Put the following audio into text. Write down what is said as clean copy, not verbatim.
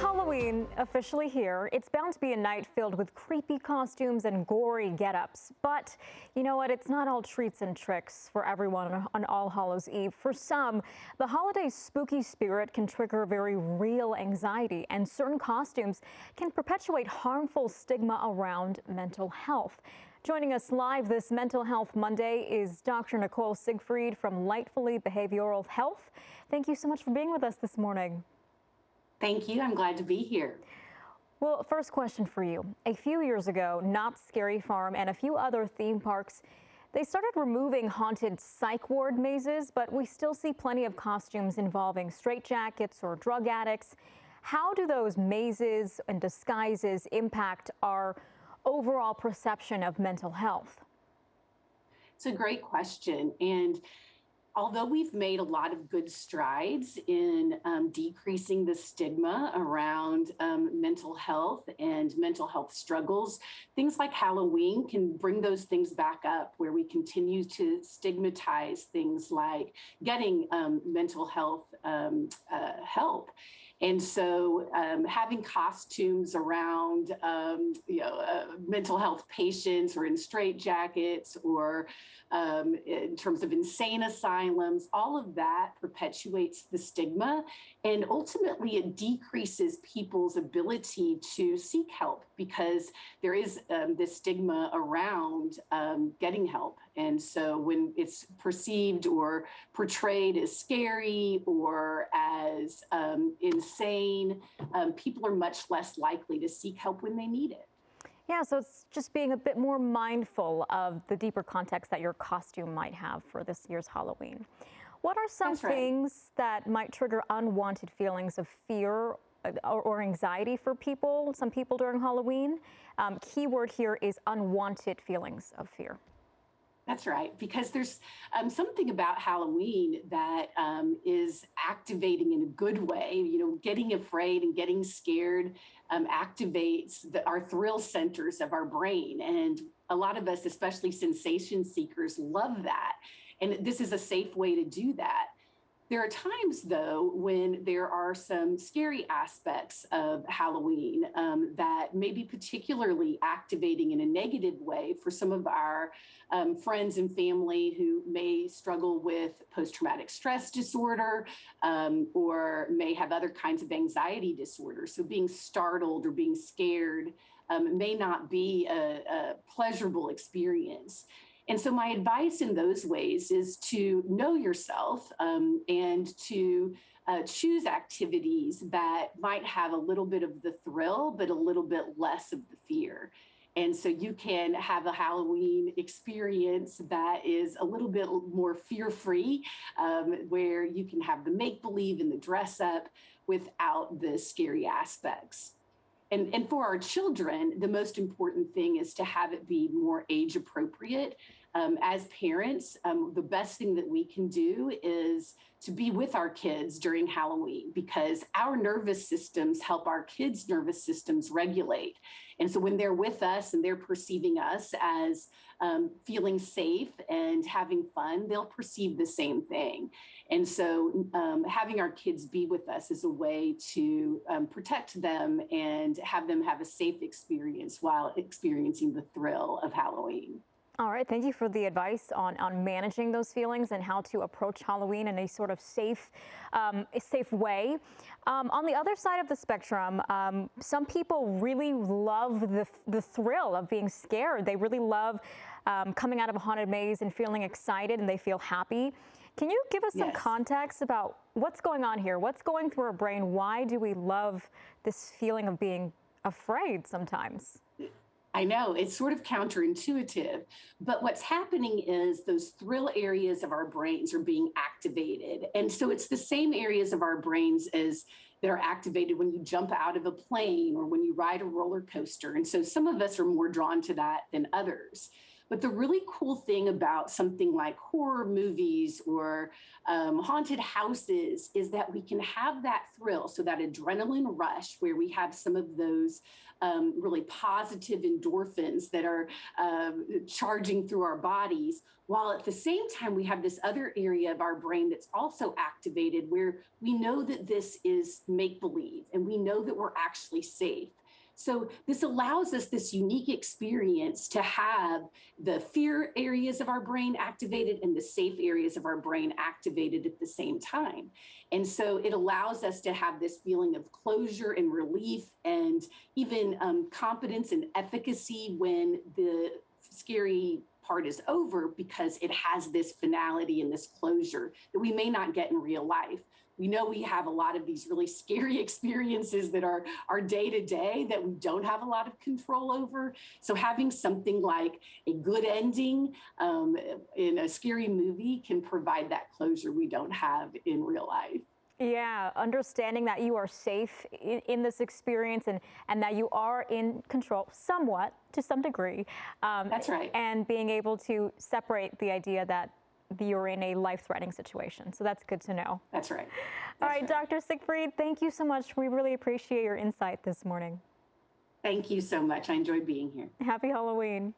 Halloween officially here. It's bound to be a night filled with creepy costumes and gory get-ups. But you know what? It's not all treats and tricks for everyone on All Hallows Eve. For some, the holiday's spooky spirit can trigger very real anxiety, and certain costumes can perpetuate harmful stigma around mental health. Joining us live this Mental Health Monday is Dr. Nicole Siegfried from Lightfully Behavioral Health. Thank you so much for being with us this morning. Thank you. I'm glad to be here. Well, first question for you. A few years ago, Knott's Scary Farm and a few other theme parks, they started removing haunted psych ward mazes, but we still see plenty of costumes involving straitjackets or drug addicts. How do those mazes and disguises impact our overall perception of mental health? It's a great question. And although we've made a lot of good strides in decreasing the stigma around mental health and mental health struggles, things like Halloween can bring those things back up, where we continue to stigmatize things like getting mental health help. And so having costumes around mental health patients or in straitjackets or in terms of insane asylums, all of that perpetuates the stigma, and ultimately it decreases people's ability to seek help because there is this stigma around getting help. And so when it's perceived or portrayed as scary or as insane, people are much less likely to seek help when they need it. Yeah, so it's just being a bit more mindful of the deeper context that your costume might have for this year's Halloween. What are some things that might trigger unwanted feelings of fear or anxiety for some people during Halloween? Keyword here is unwanted feelings of fear. That's right, because there's something about Halloween that is activating in a good way. You know, getting afraid and getting scared activates our thrill centers of our brain. And a lot of us, especially sensation seekers, love that. And this is a safe way to do that. There are times, though, when there are some scary aspects of Halloween that may be particularly activating in a negative way for some of our friends and family who may struggle with post-traumatic stress disorder or may have other kinds of anxiety disorders. So being startled or being scared may not be a pleasurable experience. And so my advice in those ways is to know yourself and to choose activities that might have a little bit of the thrill, but a little bit less of the fear. And so you can have a Halloween experience that is a little bit more fear-free, where you can have the make-believe and the dress-up without the scary aspects. And for our children, the most important thing is to have it be more age appropriate. As parents, the best thing that we can do is to be with our kids during Halloween, because our nervous systems help our kids' nervous systems regulate. And so when they're with us and they're perceiving us as feeling safe and having fun, they'll perceive the same thing. And so having our kids be with us is a way to protect them and have them have a safe experience while experiencing the thrill of Halloween. All right, thank you for the advice on managing those feelings and how to approach Halloween in a sort of safe way. On the other side of the spectrum, some people really love the thrill of being scared. They really love coming out of a haunted maze and feeling excited, and they feel happy. Can you give us some context about what's going on here? What's going through our brain? Why do we love this feeling of being afraid sometimes? I know it's sort of counterintuitive, but what's happening is those thrill areas of our brains are being activated. And so it's the same areas of our brains as that are activated when you jump out of a plane or when you ride a roller coaster. And so some of us are more drawn to that than others. But the really cool thing about something like horror movies or haunted houses is that we can have that thrill, so that adrenaline rush where we have some of those really positive endorphins that are charging through our bodies, while at the same time we have this other area of our brain that's also activated where we know that this is make believe and we know that we're actually safe. So this allows us this unique experience to have the fear areas of our brain activated and the safe areas of our brain activated at the same time. And so it allows us to have this feeling of closure and relief and even competence and efficacy when the scary part is over, because it has this finality and this closure that we may not get in real life. We know we have a lot of these really scary experiences that are our day to day that we don't have a lot of control over. So having something like a good ending in a scary movie can provide that closure we don't have in real life. Yeah, understanding that you are safe in this experience and that you are in control somewhat to some degree. That's right. And being able to separate the idea that you're in a life-threatening situation. So that's good to know. That's right. All right, Dr. Siegfried, thank you so much. We really appreciate your insight this morning. Thank you so much. I enjoyed being here. Happy Halloween.